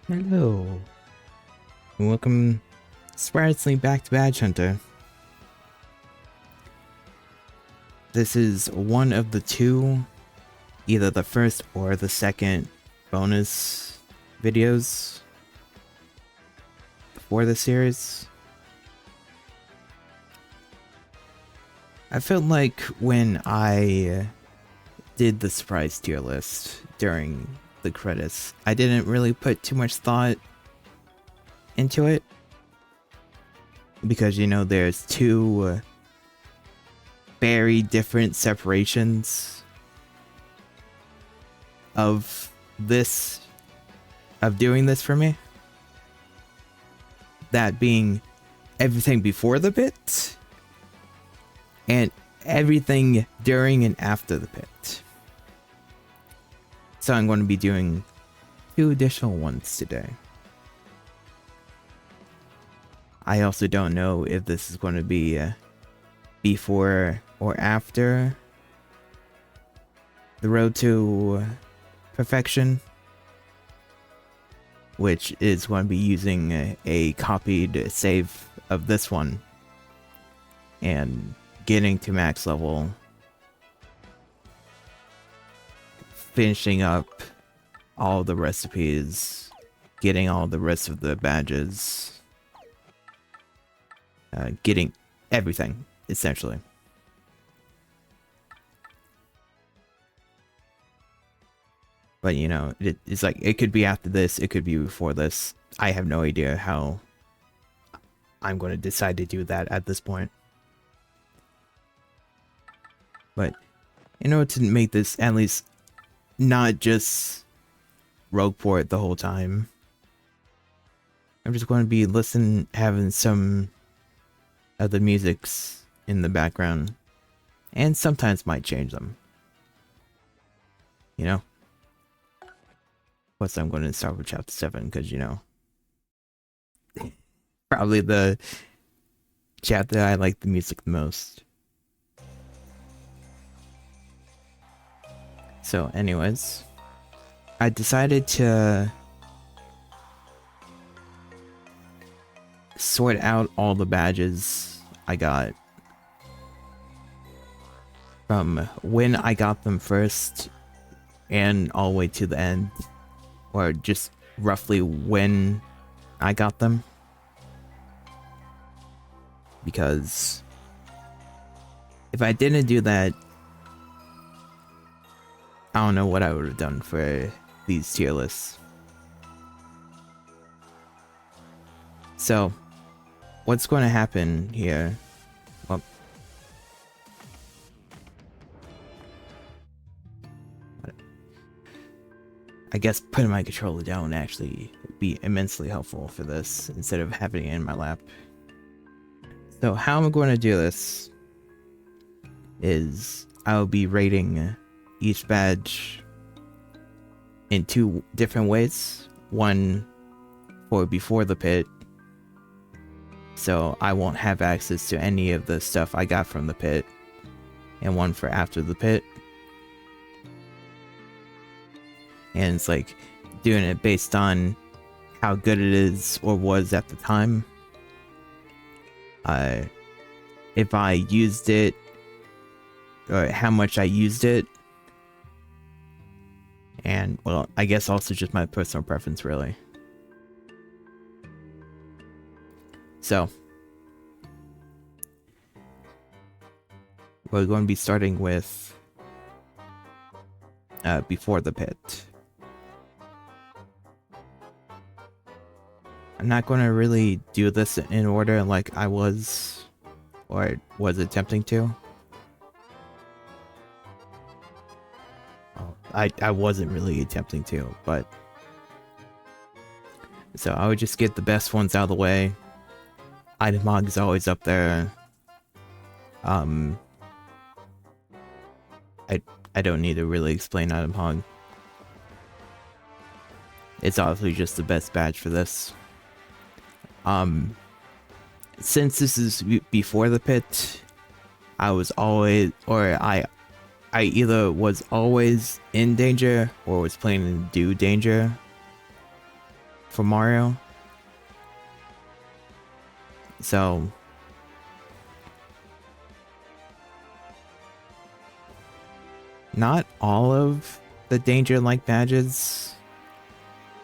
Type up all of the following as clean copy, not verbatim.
Hello. Welcome surprisingly back to Badge Hunter. This is one of the two, either the first or the second bonus videos for the series. I felt like when I did the surprise tier list during the credits, I didn't really put too much thought into it. Because, you know, there's two very different separations of doing this for me. That being everything before the pit and everything during and after the pit. So I'm going to be doing 2 additional ones today. I also don't know if this is going to be before or after the road to perfection, which is going to be using a copied save of this one and getting to max level, finishing up all the recipes, getting all the rest of the badges, getting everything, essentially. But, you know, it's like, it could be after this, it could be before this. I have no idea how I'm going to decide to do that at this point. But in order to make this at least not just Rogueport the whole time, I'm just going to be having some of the musics in the background, and sometimes might change them. You know? Plus, I'm going to start with chapter 7 because, you know, probably the chapter I like the music the most. So, anyways, I decided to sort out all the badges I got from when I got them first and all the way to the end, or just roughly when I got them, because if I didn't do that, I don't know what I would have done for these tier lists. So what's going to happen here? Well, I guess putting my controller down would actually be immensely helpful for this instead of having it in my lap. So how I'm going to do this is I'll be rating each badge in 2 different ways. One for before the pit, so I won't have access to any of the stuff I got from the pit, and one for after the pit. And it's like doing it based on how good it is or was at the time. If I used it, or how much I used it, and, well, I guess also just my personal preference, really. So we're going to be starting with before the pit. I'm not going to really do this in order like I was, or was attempting to. I wasn't really attempting to, but so I would just get the best ones out of the way. Item hog is always up there. I don't need to really explain item hog. It's obviously just the best badge for this. Since this is before the pit, I was always, or I either was always in danger or was planning to do danger for Mario. So not all of the danger-like badges,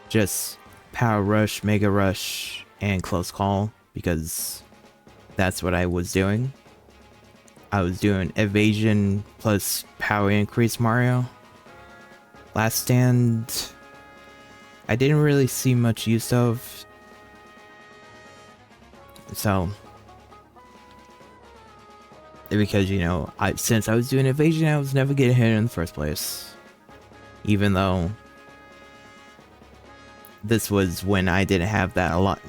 just Power Rush, Mega Rush, and Close Call, because that's what I was doing. I was doing Evasion plus Power Increase Mario. Last Stand, I didn't really see much use of. So, because, you know, since I was doing Evasion, I was never getting hit in the first place. Even though this was when I didn't have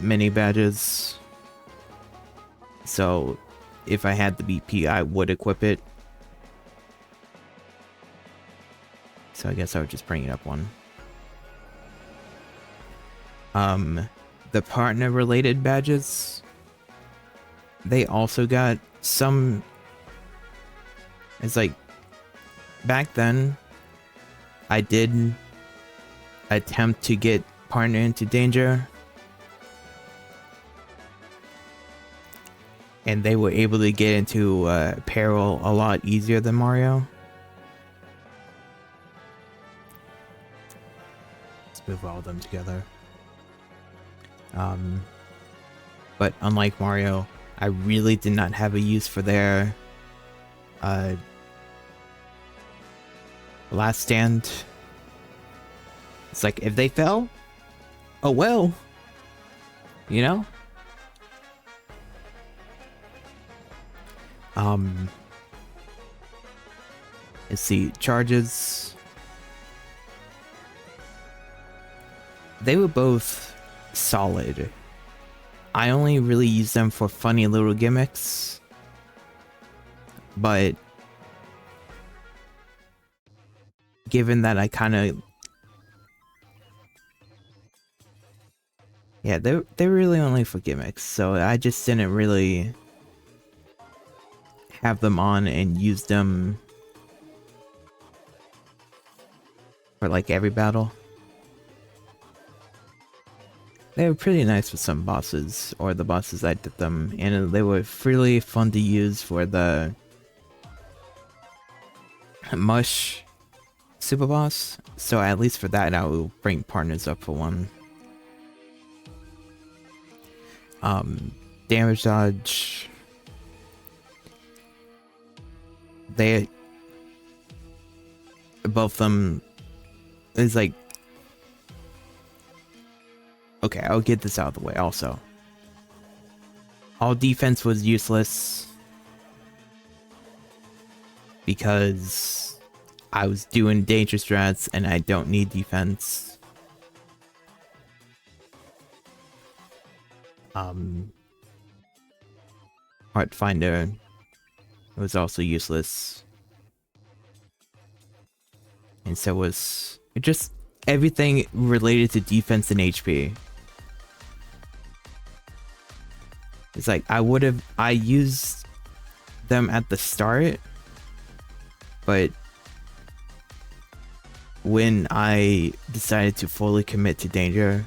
many badges. So, if I had the BP, I would equip it. So I guess I would just bring it up one. The partner related badges, they also got some. It's like, back then, I did attempt to get partner into danger, and they were able to get into peril a lot easier than Mario. Let's move all of them together. But unlike Mario, I really did not have a use for their Last Stand. It's like, if they fell, oh well, you know? Let's see, charges. They were both solid. I only really use them for funny little gimmicks, but given that I kind of, yeah, they're really only for gimmicks, so I just didn't really have them on and use them for like every battle. They were pretty nice with some bosses, or the bosses I did them, and they were really fun to use for the Mush super boss. So at least for that, I will bring partners up for one. Damage dodge. They both of them is like, okay, I'll get this out of the way also. All defense was useless because I was doing danger strats and I don't need defense. Heart Finder was also useless. And so was just everything related to defense and HP. It's like, I used them at the start, but when I decided to fully commit to danger,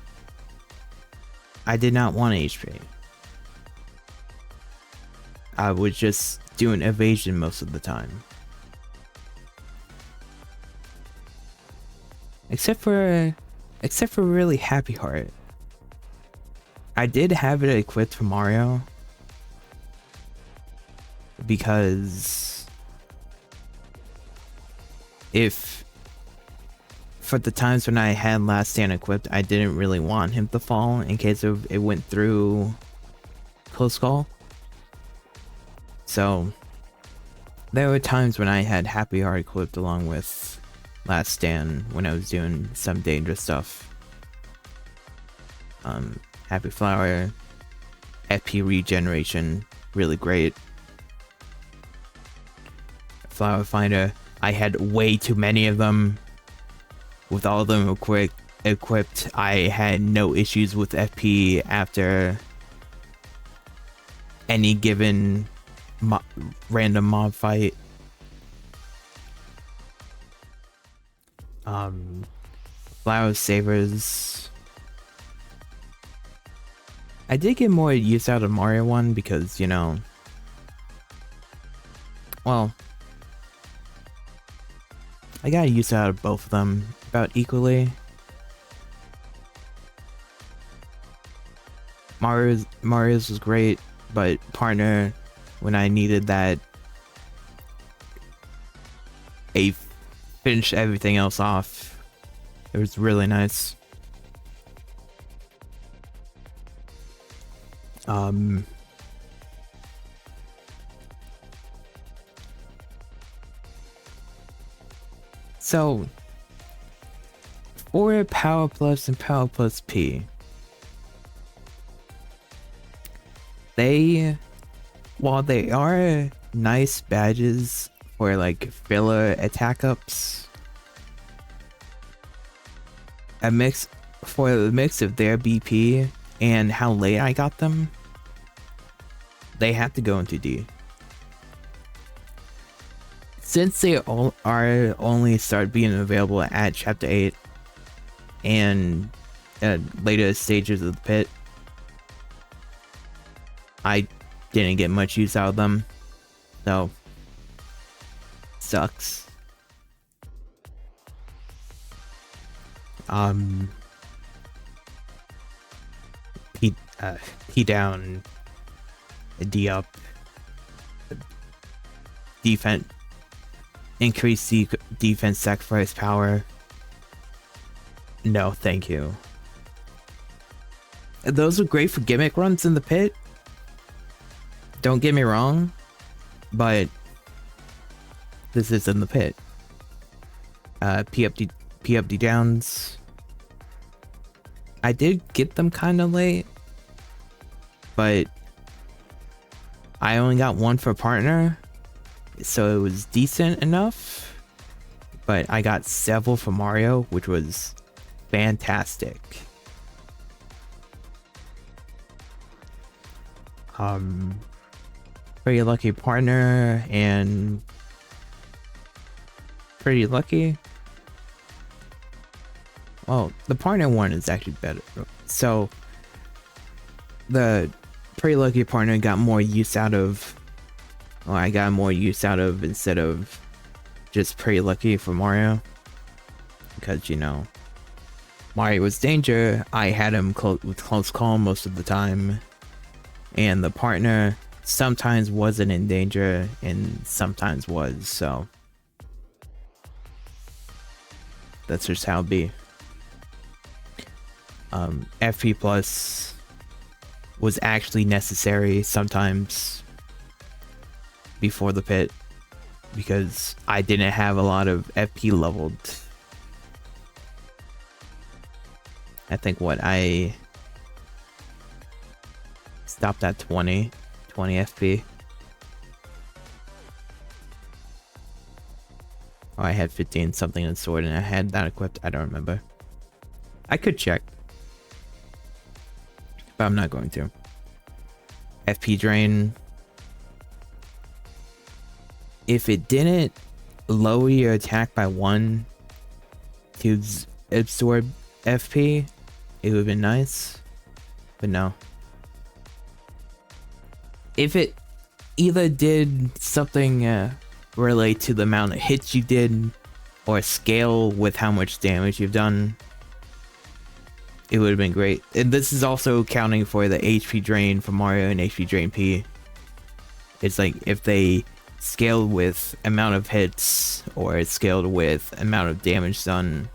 I did not want HP. I was just doing evasion most of the time. Except for really Happy Heart. I did have it equipped for Mario because for the times when I had Last Stand equipped, I didn't really want him to fall in case it went through Close Call. So there were times when I had Happy Heart equipped along with Last Stand when I was doing some dangerous stuff. Happy Flower, FP regeneration, really great. Flower Finder, I had way too many of them. With all of them equipped, I had no issues with FP after any given random mob fight. Flower Savers, I did get more use out of Mario 1 because, you know, well, I got use out of both of them about equally. Mario's was great, but partner, when I needed that, finish everything else off. It was really nice. So for Power Plus and Power Plus P, while they are nice badges for like filler attack ups, the mix of their BP and how late I got them, they have to go into D. Since they all are only start being available at Chapter 8 and at later stages of the pit, I didn't get much use out of them, so sucks. P down, D up, defense, increase the defense sacrifice power. No, thank you. Those are great for gimmick runs in the pit. Don't get me wrong, but this is in the pit. P up D downs. I did get them kind of late, but I only got one for partner, so it was decent enough. But I got several for Mario, which was fantastic. Pretty lucky partner and pretty lucky. Well, the partner one is actually better. So the pretty lucky partner got more use out of, well, I got more use out of instead of just pretty lucky for Mario, because, you know, Mario was danger. I had him with close call most of the time, and the partner sometimes wasn't in danger and sometimes was, so that's just how it be. FP plus was actually necessary sometimes before the pit because I didn't have a lot of FP leveled. I think I stopped at 20 FP. Oh, I had 15 something in sword and I had that equipped. I don't remember. I could check, but I'm not going to. FP drain. If it didn't lower your attack by 1 to absorb FP, it would have been nice, but no. If it either did something relate to the amount of hits you did or scale with how much damage you've done, it would have been great. And this is also counting for the HP drain for Mario and HP drain P. It's like if they scaled with amount of hits or it's scaled with amount of damage done,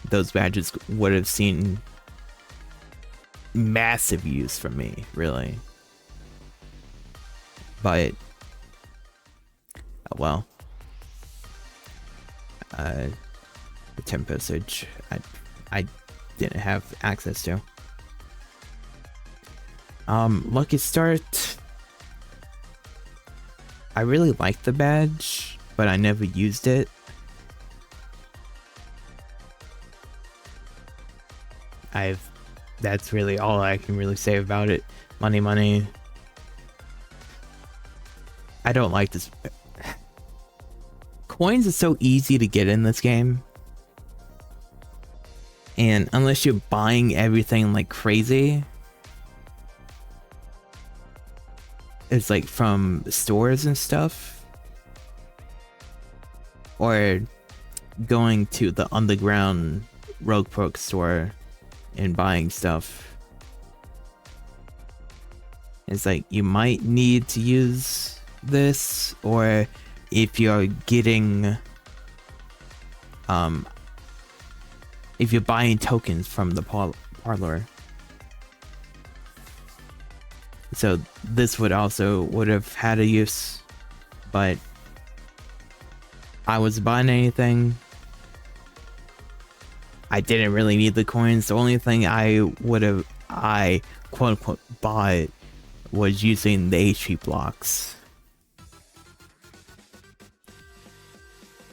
those badges would have seen massive use from me, really. But oh well. The tempo surge I didn't have access to. Lucky Start. I really liked the badge, but I never used it. That's really all I can really say about it. Money. I don't like this. Coins are so easy to get in this game. And unless you're buying everything like crazy, is like from stores and stuff, or going to the underground Rogue Pork store and buying stuff. It's like you might need to use this, or if you're getting if you're buying tokens from the parlor. So this would have had a use, but I was buying anything. I didn't really need the coins. The only thing I quote unquote bought was using the HP blocks.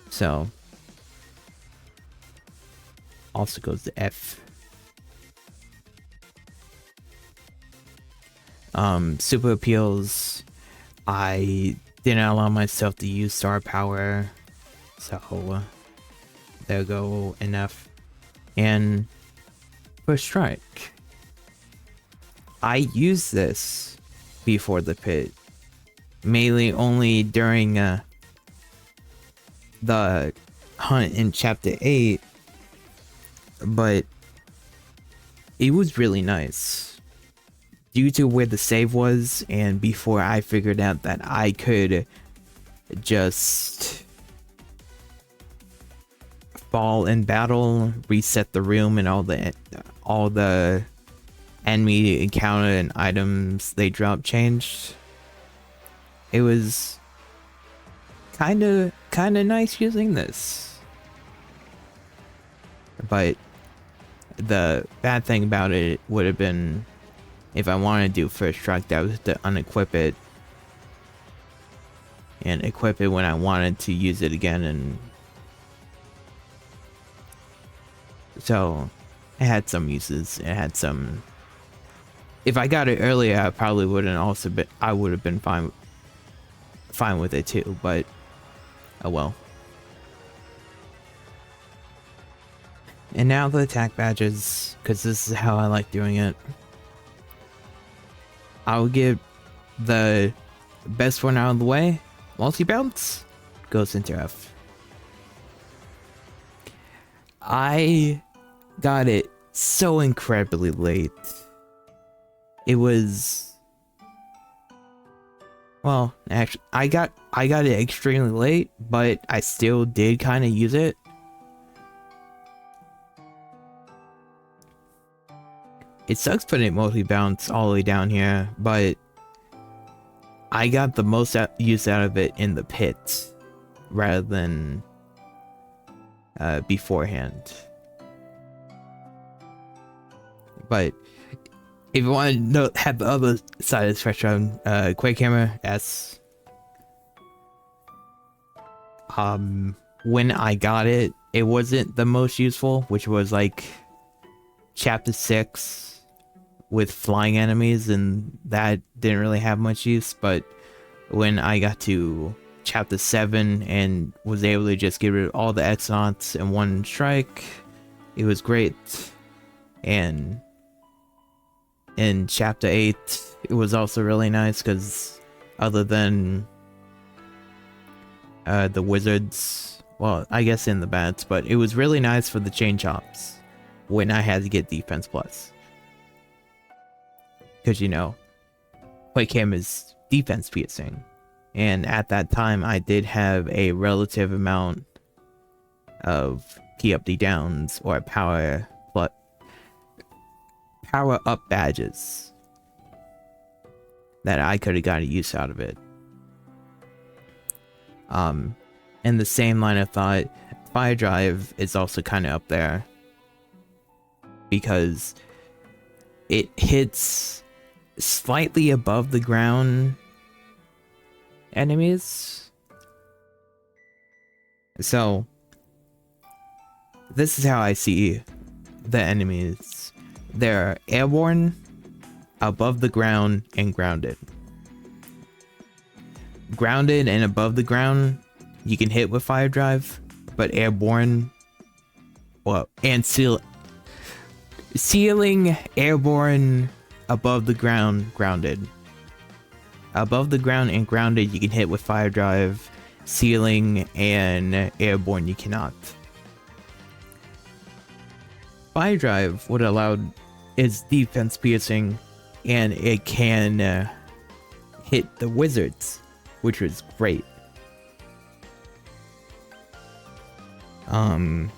So also goes to F. Super appeals. I didn't allow myself to use star power, so there go enough. And first strike, I used this before the pit, mainly only during the hunt in chapter 8, but it was really nice due to where the save was, and before I figured out that I could just fall in battle, reset the room, and all the enemy encounter and items they drop changed. It was kind of nice using this, but the bad thing about it would have been if I wanted to do first strike, that was to unequip it and equip it when I wanted to use it again. And so it had some uses. It had some. If I got it earlier, I probably wouldn't also been. I would have been fine with it too. But oh well. And now the attack badges, because this is how I like doing it. I'll get the best one out of the way. Multi-bounce goes into F. I got it so incredibly late. It was, well, actually, I got it extremely late, but I still did kind of use it. It sucks putting multi-bounce all the way down here, but I got the most use out of it in the pit rather than beforehand. But if you want to know, have the other side of the spectrum, Quake Hammer S. When I got it, it wasn't the most useful, which was like chapter 6 with flying enemies, and that didn't really have much use. But when I got to chapter 7 and was able to just get rid of all the X-Nauts in one strike, it was great. And in chapter 8, it was also really nice because other than the wizards, well, I guess in the bats, but it was really nice for the chain chops when I had to get defense plus. Because, you know, Quake Hammer is defense piercing. And at that time, I did have a relative amount of PUBD downs or power up badges that I could have got a use out of it. In the same line of thought, Fire Drive is also kind of up there because it hits slightly above the ground enemies. So this is how I see the enemies. They're airborne, above the ground, and grounded. Grounded and above the ground you can hit with Fire Drive, but airborne, well, and ceiling, airborne, above the ground, grounded. Above the ground and grounded, you can hit with fire drive. Ceiling and airborne, you cannot. Fire drive would allow is defense piercing, and it can hit the wizards, which was great. I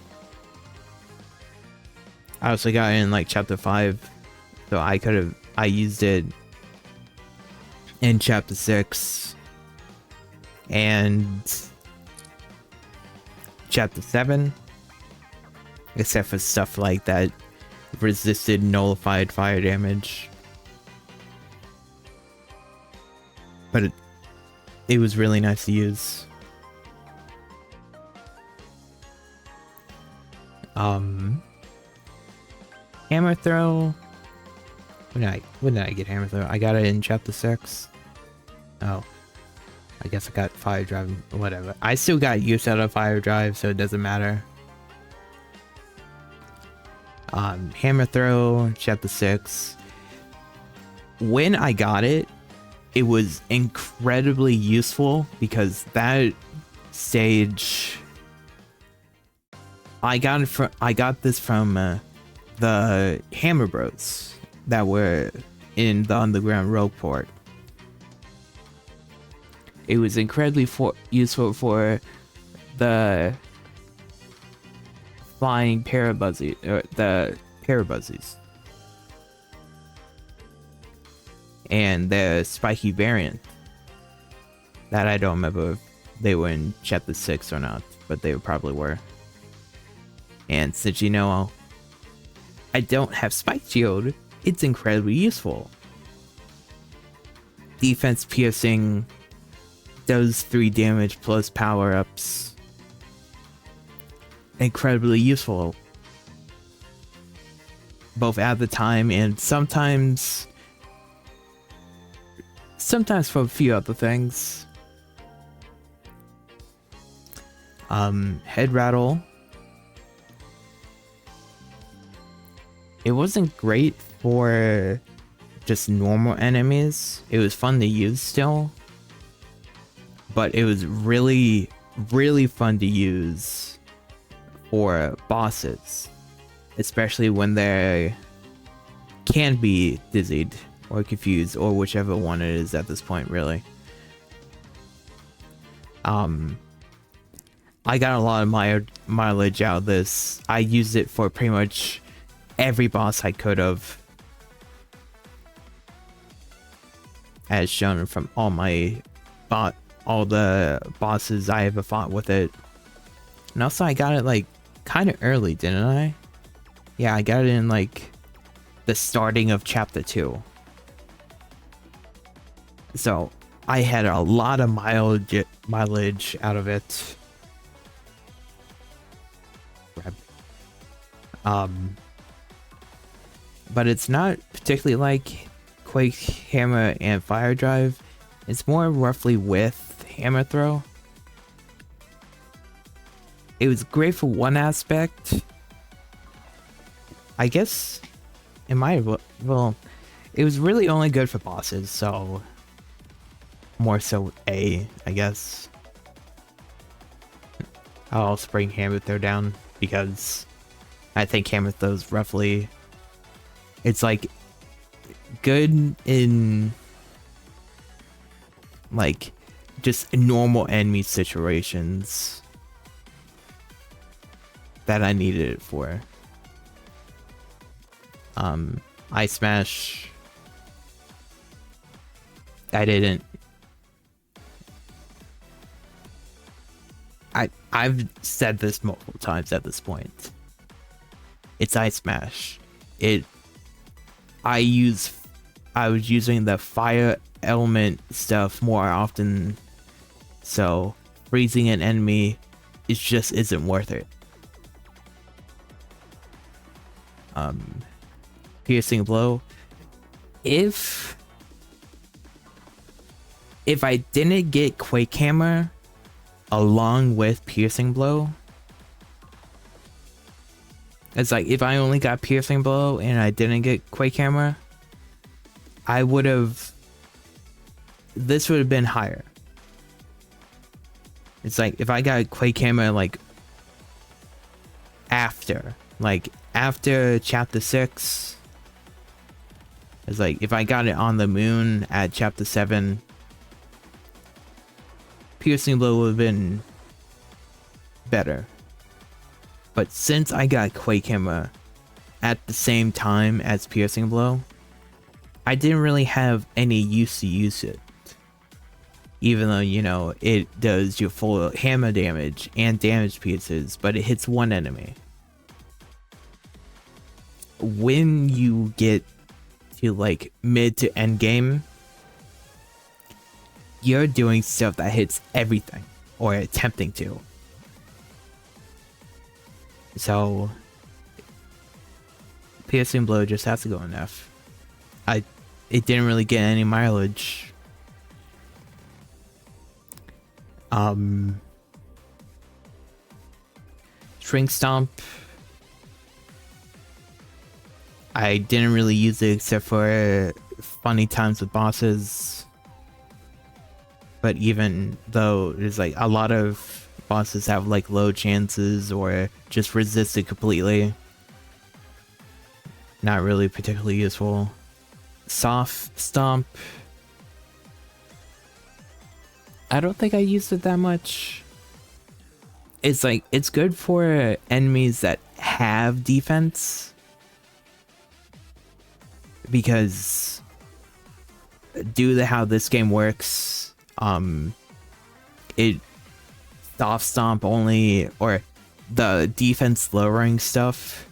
also got in like chapter 5, so I used it in chapter 6 and chapter 7, except for stuff like that resisted nullified fire damage. But it was really nice to use. Hammer throw. When did I get hammer throw? I got it in chapter 6. Oh, I guess I got fire drive. Whatever. I still got use out of fire drive, so it doesn't matter. Hammer throw, chapter 6. When I got it, it was incredibly useful because that stage, I got this from the Hammer Bros that were in the underground rogue port. It was incredibly useful for the flying parabuzzy, or the parabuzzies, and the spiky variant that I don't remember if they were in chapter 6 or not, but they probably were. And since I don't have spike shield, it's incredibly useful. Defense piercing does 3 damage plus power-ups. Incredibly useful. Both at the time and sometimes for a few other things. Head rattle. It wasn't great for just normal enemies. It was fun to use still. But it was really, really fun to use for bosses. Especially when they can be dizzied or confused, or whichever one it is at this point, really. I got a lot of mileage out of this. I used it for pretty much every boss I could have, as shown from all the bosses I ever fought with it. And also I got it like kind of early, didn't I? Yeah, I got it in like the starting of chapter 2. So I had a lot of mileage out of it. But it's not particularly like Quake, Hammer, and Fire Drive. It's more roughly with Hammer Throw. It was great for one aspect. I guess it might have, well, it was really only good for bosses, so more so I guess. I'll also bring Hammer Throw down because I think Hammer Throw's roughly, it's like good in like just normal enemy situations that I needed it for. Ice Smash, I've said this multiple times at this point. It's Ice Smash. I was using the fire element stuff more often, so freezing an enemy just isn't worth it. Piercing blow. If I didn't get Quake Hammer along with piercing blow, it's like if I only got piercing blow and I didn't get Quake Hammer, I would have this would have been higher. It's like if I got Quake Hammer like after chapter 6, it's like if I got it on the moon at chapter 7, Piercing Blow would have been better. But since I got Quake Hammer at the same time as Piercing Blow, I didn't really have any use to use it. Even though, you know, it does your full hammer damage and damage pieces, but it hits one enemy. When you get to like mid to end game, you're doing stuff that hits everything, or attempting to. So Piercing Blow just has to go in F. It didn't really get any mileage. Shrink Stomp, I didn't really use it except for funny times with bosses. But even though there's like a lot of bosses have like low chances or just resist it completely, not really particularly useful. Soft Stomp, I don't think I used it that much. It's like, it's good for enemies that have defense, because due to how this game works, it Soft Stomp only, or the defense lowering stuff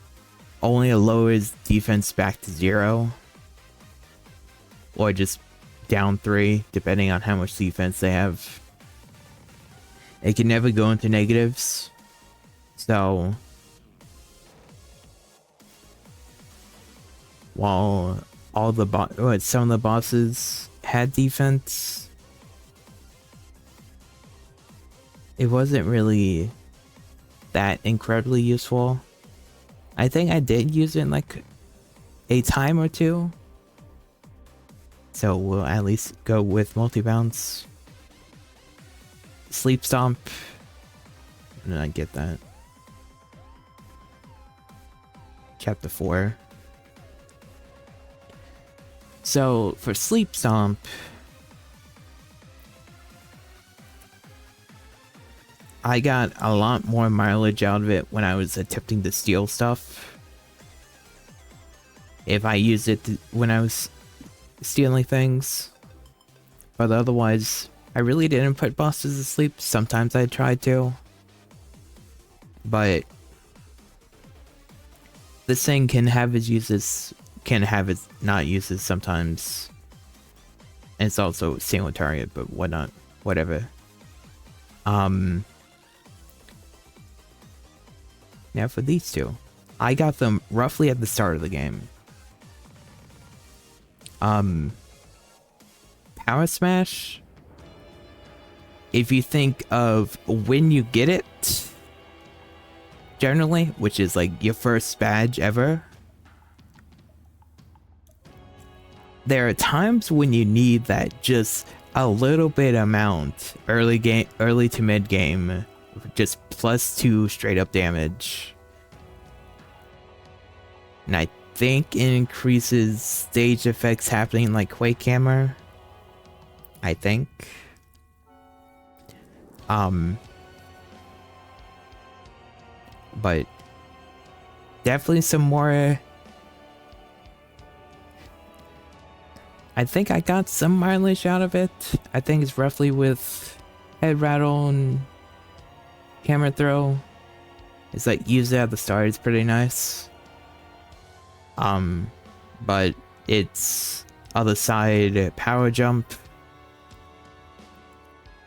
only lowers defense back to 0, or just down 3, depending on how much defense they have. It can never go into negatives, so while all the some of the bosses had defense, it wasn't really that incredibly useful. I think I did use it like a time or two, so we'll at least go with multi-bounce. Sleep Stomp, and I get that. Chapter 4. So for Sleep Stomp, I got a lot more mileage out of it when I was attempting to steal stuff. If I used it when I was stealing things. But otherwise, I really didn't put bosses to sleep. Sometimes I tried to. But this thing can have its uses, can have its not uses sometimes. And it's also single target, but whatnot. Whatever. Now for these two. I got them roughly at the start of the game. Power Smash, if you think of when you get it, generally, which is like your first badge ever, there are times when you need that just a little bit amount early to mid game, just +2 straight up damage. And I think it increases stage effects happening like Quake Hammer. I think. But definitely some more. I think I got some mileage out of it. I think it's roughly with head rattle and camera throw. It's like use it at the start, it's pretty nice. But it's other side power jump.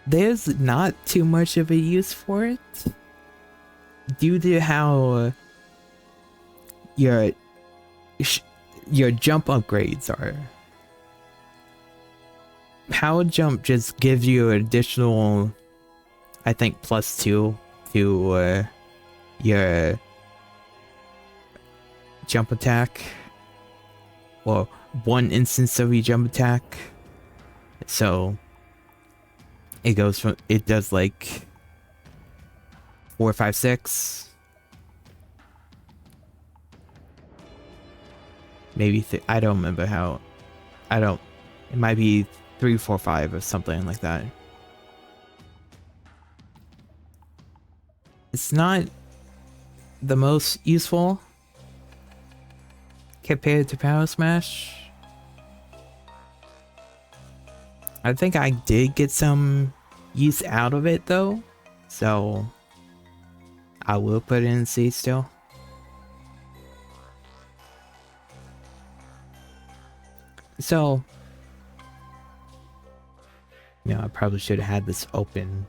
There's not too much of a use for it due to how your jump upgrades are. Power jump just gives you an additional, I think, +2 to your jump attack, or one instance of your jump attack, So it goes from, it does like 4, 5, 6. Maybe, I don't remember how, it might be 3, 4, 5 or something like that. It's not the most useful compared to Power Smash. I think I did get some use out of it though, so I will put it in C still. So, you know, I probably should have had this open.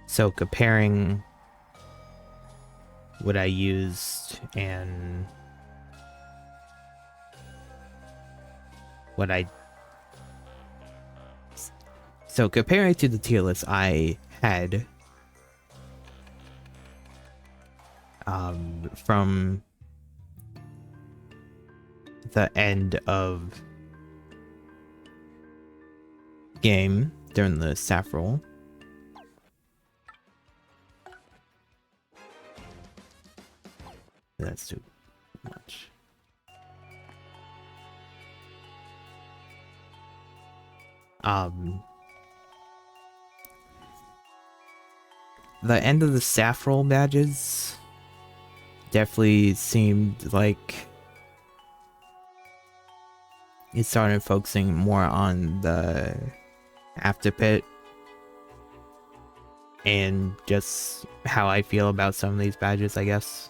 So comparing what I used and what I... So comparing to the tier list I had from the end of game during the staff roll. That's too much. The end of the staff roll badges definitely seemed like it started focusing more on the after pit and just how I feel about some of these badges, I guess.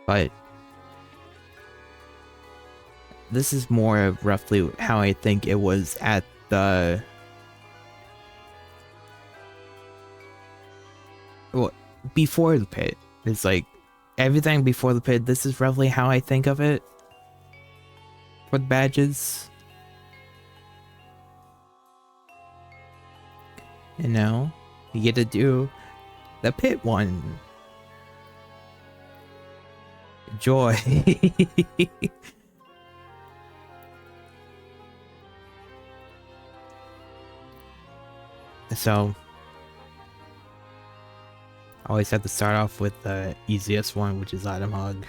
But this is more of roughly how I think it was at the... Well, before the pit. It's like everything before the pit, this is roughly how I think of it for the badges. You know, you get to do the pit one. Joy. So I always have to start off with the easiest one, which is item hug.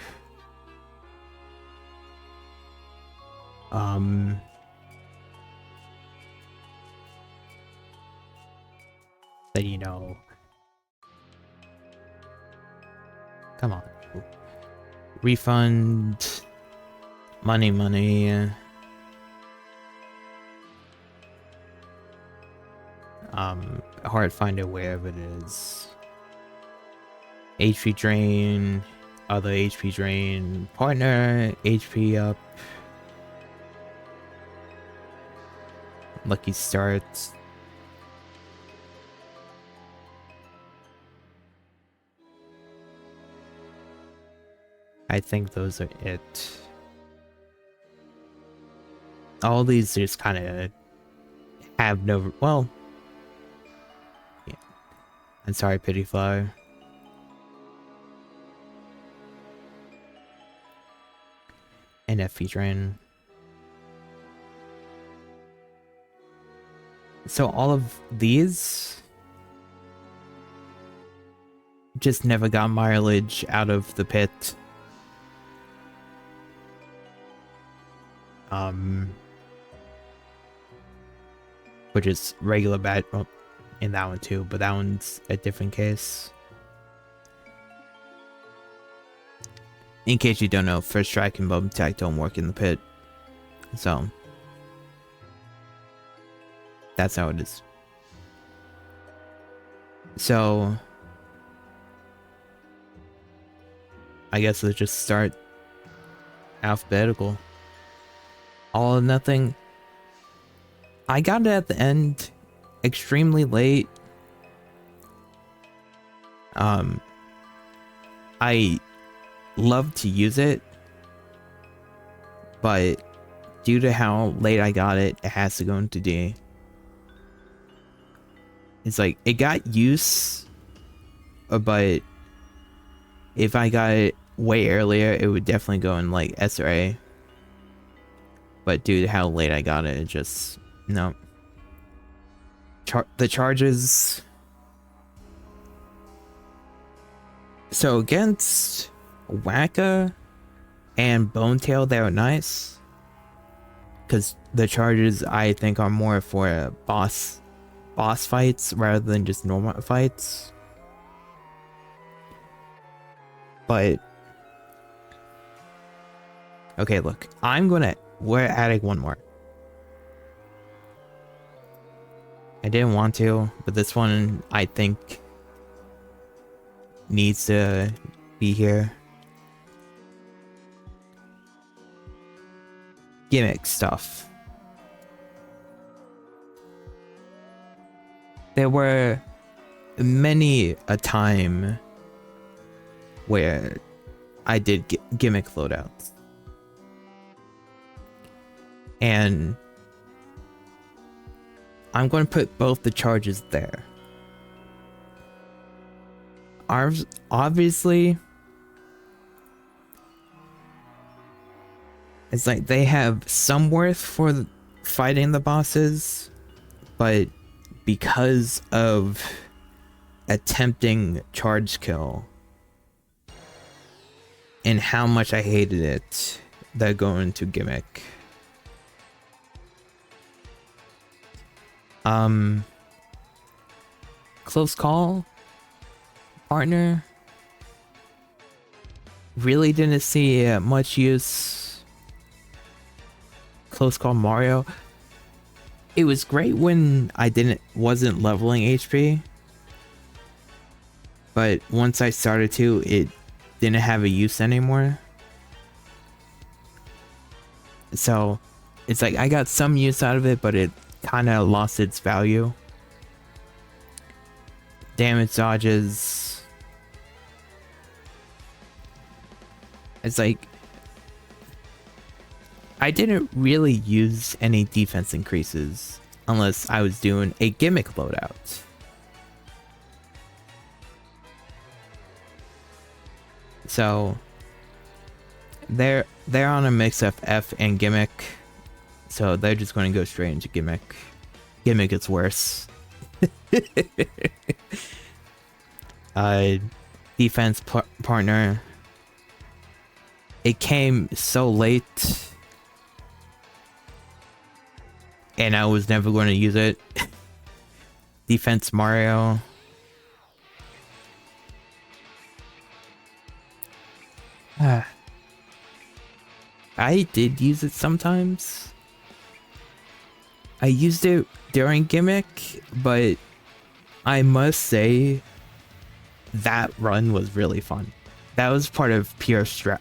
Then, you know, come on, refund, money, hard finder wherever it is, HP drain, other HP drain, partner, HP up, lucky start. I think those are it. All these just kind of have no... Well... Yeah. I'm sorry, Pity Flower. And FP Drain. So all of these... just never got mileage out of the pit. Which is regular bad, well, in that one too, but that one's a different case. In case you don't know, first strike and bump attack don't work in the pit, so that's how it is. So I guess let's just start alphabetical. All or nothing. I got it at the end extremely late. I love to use it, but due to how late I got it, it has to go into D. It's like, it got use, but if I got it way earlier, it would definitely go in like S or A. But due to how late I got it, it just, no. The charges. So against Wacka and Bonetail, they were nice. Because the charges, I think, are more for boss fights rather than just normal fights. But okay, look, we're adding one more. I didn't want to, but this one I think needs to be here. Gimmick stuff. There were many a time where I did gimmick loadouts. And I'm going to put both the charges there. Obviously, it's like they have some worth for fighting the bosses, but because of attempting charge kill and how much I hated it, they're going to gimmick. Close call partner. Really didn't see much use. Close call Mario. It was great when I wasn't leveling HP. But once I started to, it didn't have a use anymore. So it's like I got some use out of it, but it kind of lost its value. Damage dodges. It's like I didn't really use any defense increases unless I was doing a gimmick loadout. So they're on a mix of F and gimmick. So they're just going to go straight into gimmick. Gimmick gets worse. Defense partner. It came so late. And I was never going to use it. Defense Mario. I did use it sometimes. I used it during gimmick, but I must say that run was really fun. That was part of pure stat.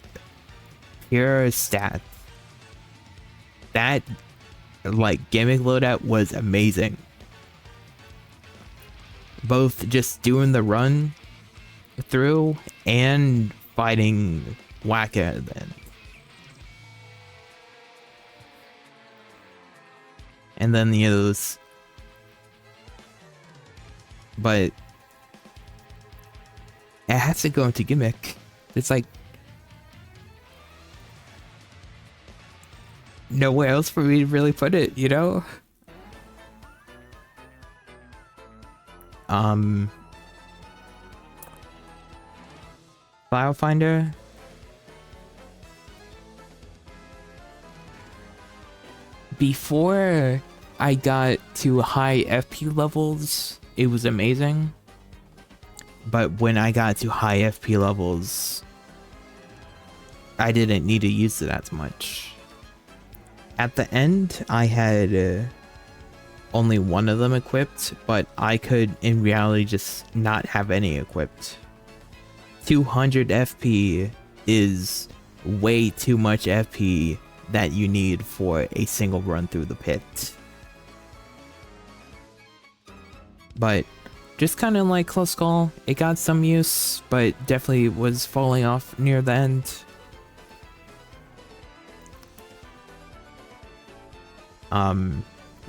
That like gimmick loadout was amazing. Both just doing the run through and fighting Wacka then. And then the others. But it has to go into gimmick. It's like nowhere else for me to really put it, you know? File Finder. Before I got to high FP levels, it was amazing. But when I got to high FP levels, I didn't need to use it as much. At the end, I had only one of them equipped, but I could, in reality, just not have any equipped. 200 FP is way too much FP that you need for a single run through the pit. But just kind of like Close Call, it got some use, but definitely was falling off near the end.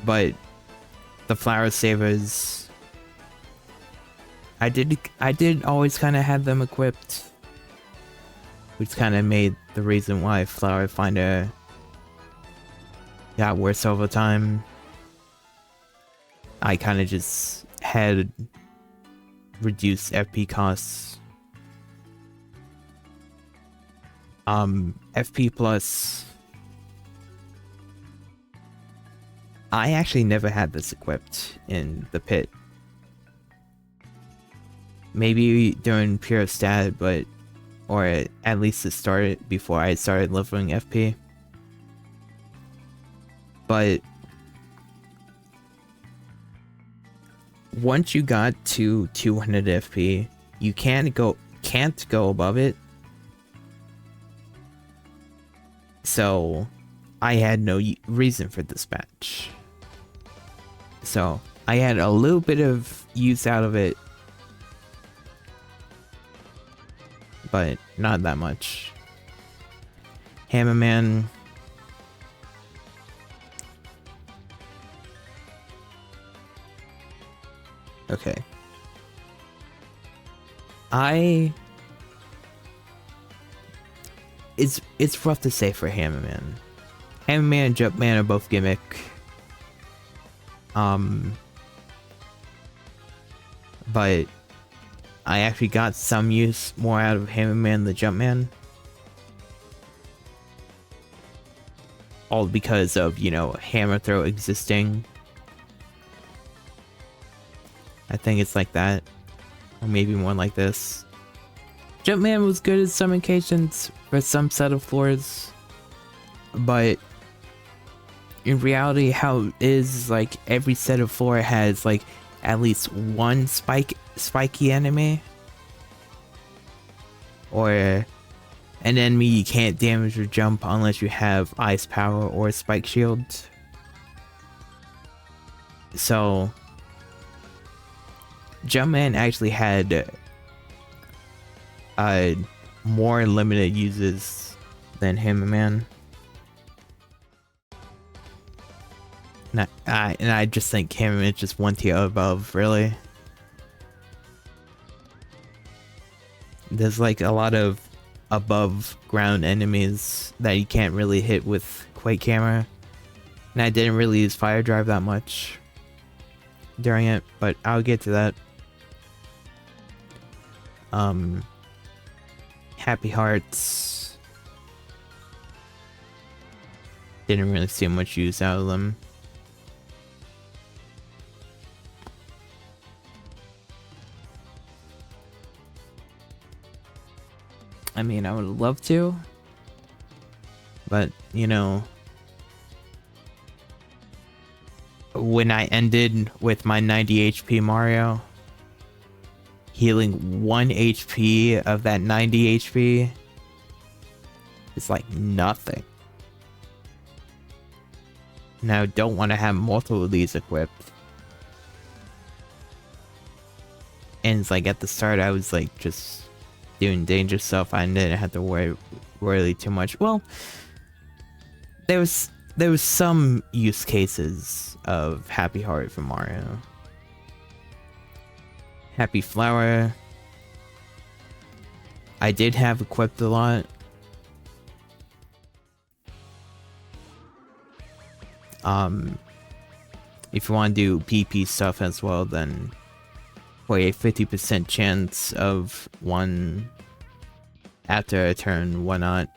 But the Flower Savers, I did always kind of have them equipped, which kind of made the reason why Flower Finder got worse over time. I kind of just had reduced FP costs. FP plus. I actually never had this equipped in the pit. Maybe during pure stat, but or at least it started before I started leveling FP. But once you got to 200 FP, you can't go above it. So I had no reason for this patch. So I had a little bit of use out of it, but not that much. Hammerman. Okay. It's rough to say for Hammerman. Hammerman and Jumpman are both gimmick. But I actually got some use more out of Hammerman than the Jumpman. All because of, you know, Hammer Throw existing. I think it's like that. Or maybe more like this. Jumpman was good at some occasions for some set of floors. But in reality, how it is, like, every set of floor has, like, at least one spiky enemy. Or an enemy you can't damage or jump unless you have ice power or spike shield. So Jumpman actually had more limited uses than Hammerman. And I just think Hammerman is just one tier above, really. There's like a lot of above ground enemies that you can't really hit with Quake Hammer. And I didn't really use Fire Drive that much during it, but I'll get to that. Happy Hearts. Didn't really see much use out of them. I mean, I would love to, but, you know, when I ended with my 90 HP Mario, healing 1 HP of that 90 HP is like nothing. Now, I don't want to have multiple of these equipped. And it's like at the start, I was like just doing danger stuff. I didn't have to worry really too much. Well, there was some use cases of Happy Heart for Mario. Happy Flower, I did have equipped a lot. If you want to do PP stuff as well, then for a 50% chance of one after a turn, why not?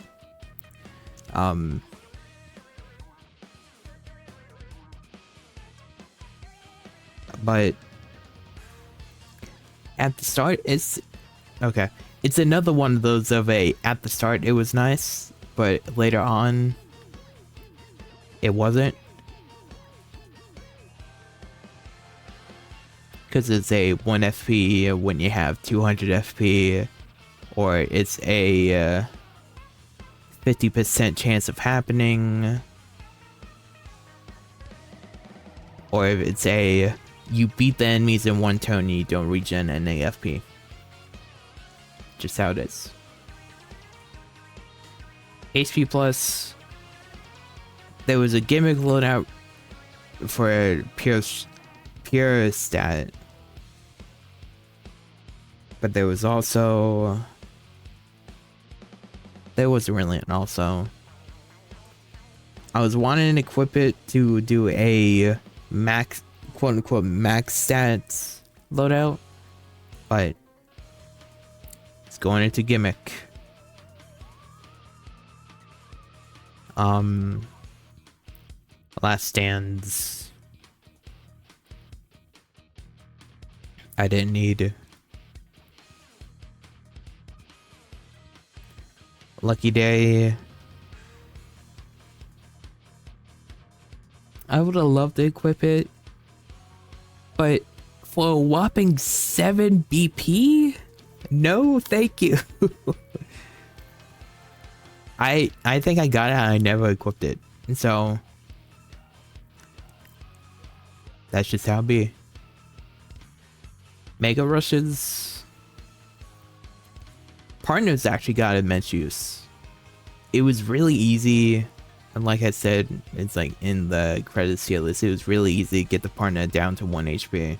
But at the start, it's okay. It's another one of those of a at the start it was nice, but later on it wasn't. Because it's a 1 FP when you have 200 FP, or it's a 50% chance of happening, or if it's a you beat the enemies in one turn and you don't regen any FP. Just how it is. HP plus, there was a gimmick loadout for pure stat, but there was also wasn't really an also. I was wanting to equip it to do a max, quote unquote, max stats loadout, but it's going into gimmick. Last stands. I didn't need. Lucky day. I would have loved to equip it, but for a whopping 7 BP? No, thank you. I think I got it and I never equipped it. And so that's just how it be. Mega rushes. Partners actually got immense use. It was really easy. And like I said, it's like in the credits tier list, it was really easy to get the partner down to 1 HP.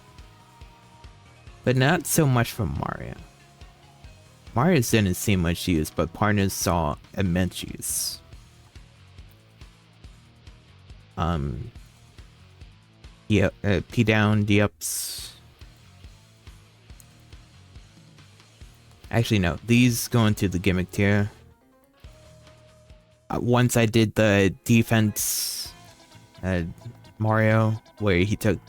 But not so much from Mario. Mario's didn't see much use, but partners saw immense use. Yeah, P down, D ups. Actually, no, these go into the gimmick tier. Once I did the defense Mario, where he took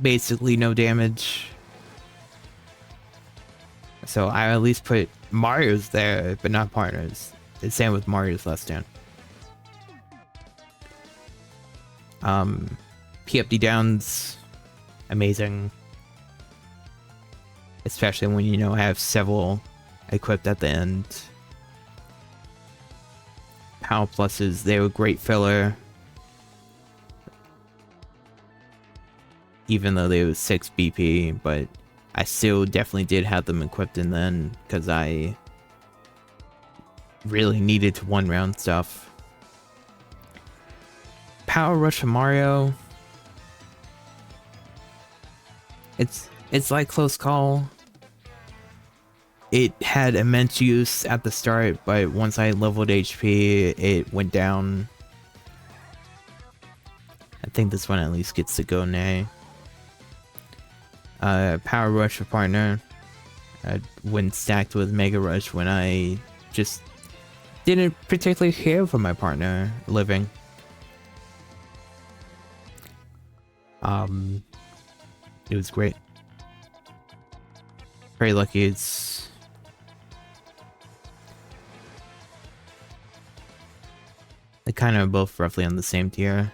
basically no damage. So I at least put Mario's there, but not partners. The same with Mario's Last Stand. P up D downs, amazing. Especially when you know I have several equipped at the end. Power pluses, they were great filler. Even though they were 6 BP, but I still definitely did have them equipped in then, because I really needed to one round stuff. Power Rush for Mario. It's like close call. It had immense use at the start, but once I leveled HP, it went down. I think this one at least gets to go nay. Power Rush for partner. When stacked with Mega Rush when I just didn't particularly care for my partner living. It was great. Very lucky it's... They kind of both roughly on the same tier.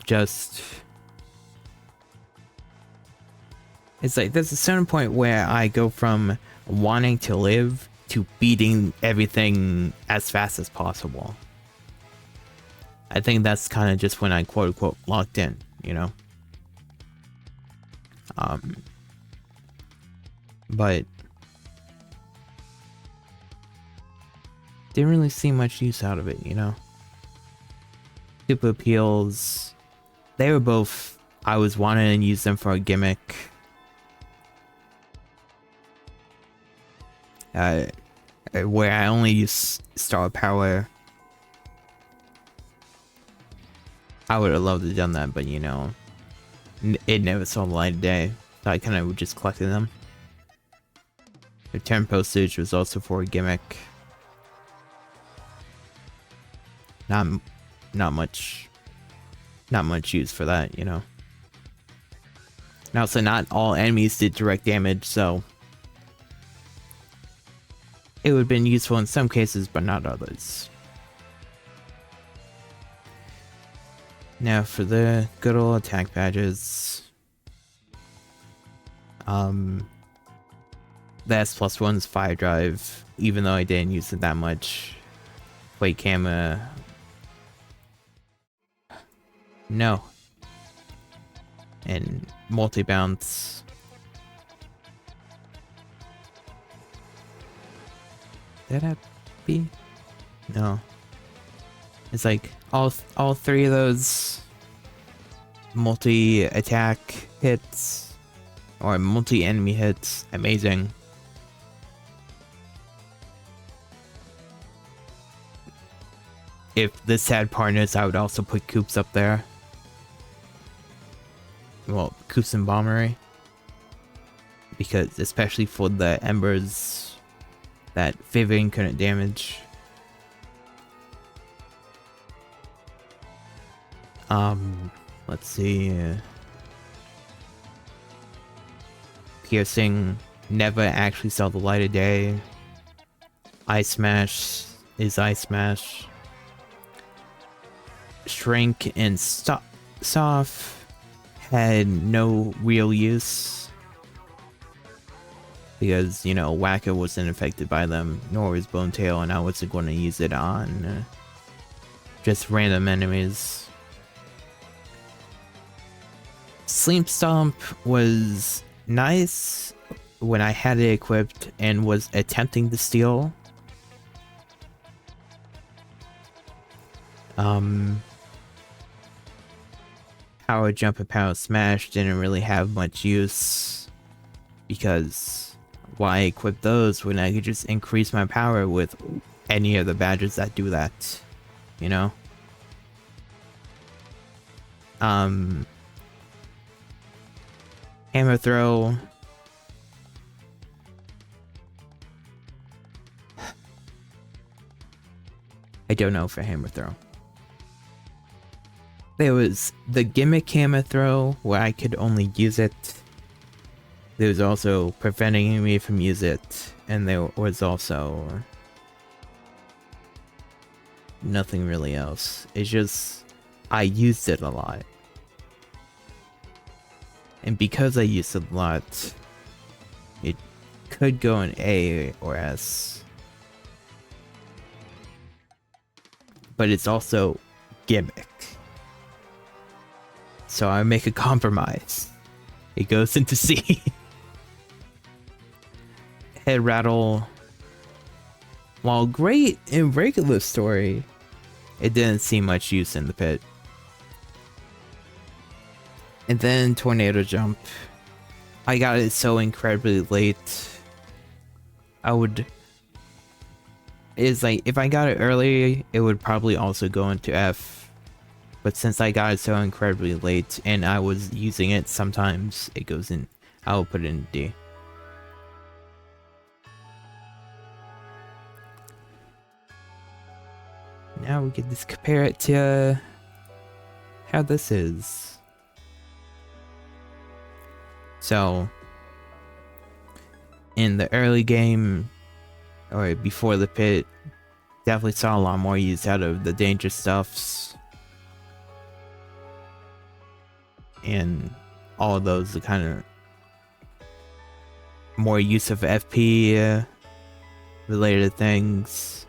Just... It's like, there's a certain point where I go from wanting to live to beating everything as fast as possible. I think that's kind of just when I quote-unquote locked in, you know? But... didn't really see much use out of it, you know? Super appeals... They were both... I was wanting to use them for a gimmick. Where I only use star power. I would have loved to have done that, but you know, it never saw the light of day, so I kind of just collected them. Return postage was also for a gimmick. Not much use for that, you know. And also, not all enemies did direct damage, so it would have been useful in some cases, but not others. Now for the good old attack badges. The S+1's Fire Drive, even though I didn't use it that much. Plate camera. No. And multi-bounce. Did that be? No. It's like all three of those multi-attack hits or multi-enemy hits. Amazing. if the sad part is, I would also put Coops up there. Well, Coops and Bombery. Because, especially for the Embers that Vivian couldn't damage. Let's see. Piercing never actually saw the light of day. Ice Smash is Ice Smash. Shrink and Soft had no real use. Because, you know, Whacker wasn't affected by them, nor was Bone Tail, and I wasn't going to use it on just random enemies. Sleep Stomp was nice when I had it equipped and was attempting to steal. Power Jump and Power Smash didn't really have much use, because why equip those when I could just increase my power with any of the badges that do that, you know? Hammer Throw. I don't know for Hammer Throw. There was the gimmick Hammer Throw where I could only use it. There was also preventing me from using it, and there was also nothing really else. It's just I used it a lot. And because I used it a lot, it could go in A or S. But it's also gimmick. So I make a compromise. It goes into C. Head Rattle, while great in regular story, it didn't see much use in the pit. And then Tornado Jump. I got it so incredibly late. It's like, if I got it early, it would probably also go into F. But since I got it so incredibly late, and I was using it sometimes, it goes in, I'll put it in D. Now we can just compare it to how this is. So, in the early game, or before the pit, definitely saw a lot more use out of the danger stuffs. And all of those, the kind of more use of FP related things.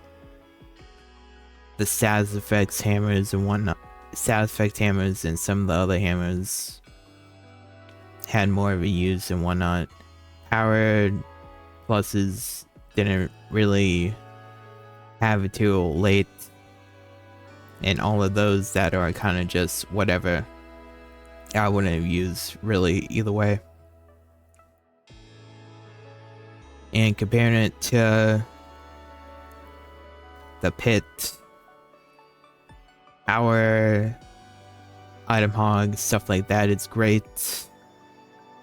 The status effects hammers and whatnot. Status effect hammers and some of the other hammers had more of a use and whatnot. Power pluses didn't really have it till late. And all of those that are kind of just whatever, I wouldn't have used really either way. And comparing it to the pit, our item hog, stuff like that, it's great.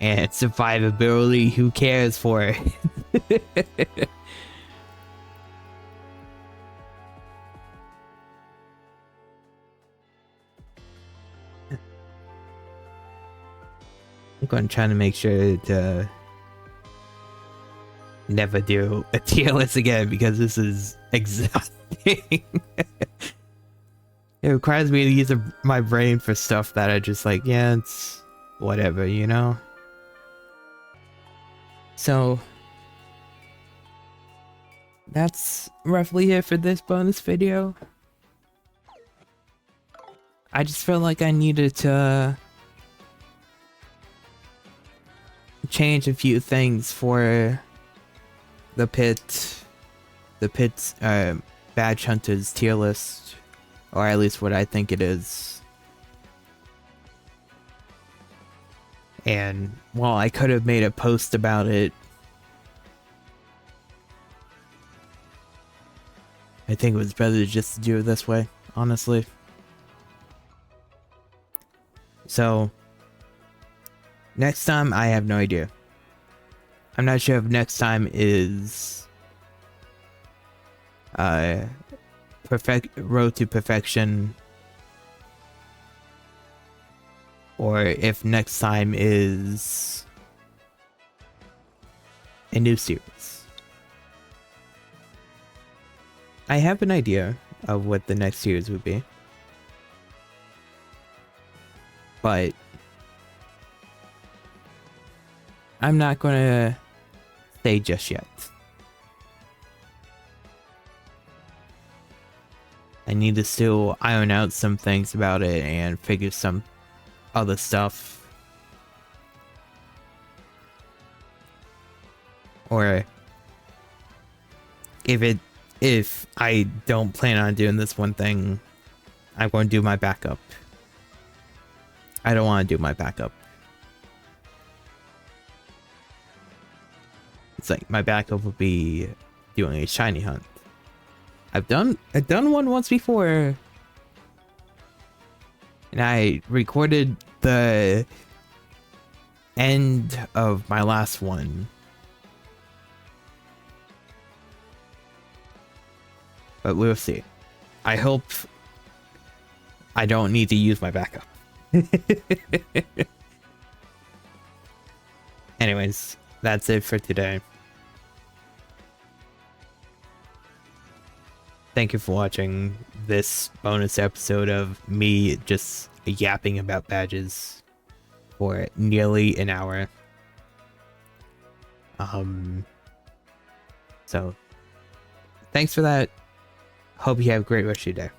And survivability, who cares for it? I'm going to try to make sure to never do a tier list again, because this is exhausting. It requires me to use my brain for stuff that I just like, yeah, it's whatever, you know? So, that's roughly it for this bonus video. I just felt like I needed to change a few things for the pit's badge hunters tier list. Or at least what I think it is. And while I could have made a post about it, I think it was better just to do it this way. honestly. So, next time, I have no idea. I'm not sure if next time is Road to Perfection, or if next time is a new series. I have an idea of what the next series would be, but I'm not gonna say just yet. I need to still iron out some things about it and figure some other stuff. Or if I don't plan on doing this one thing, I'm going to do my backup. I don't want to do my backup. It's like my backup would be doing a shiny hunt. I've done one once before, and I recorded the end of my last one. But we'll see. I hope I don't need to use my backup. Anyways, that's it for today. Thank you for watching this bonus episode of me just yapping about badges for nearly an hour. So thanks for that. Hope you have a great rest of your day.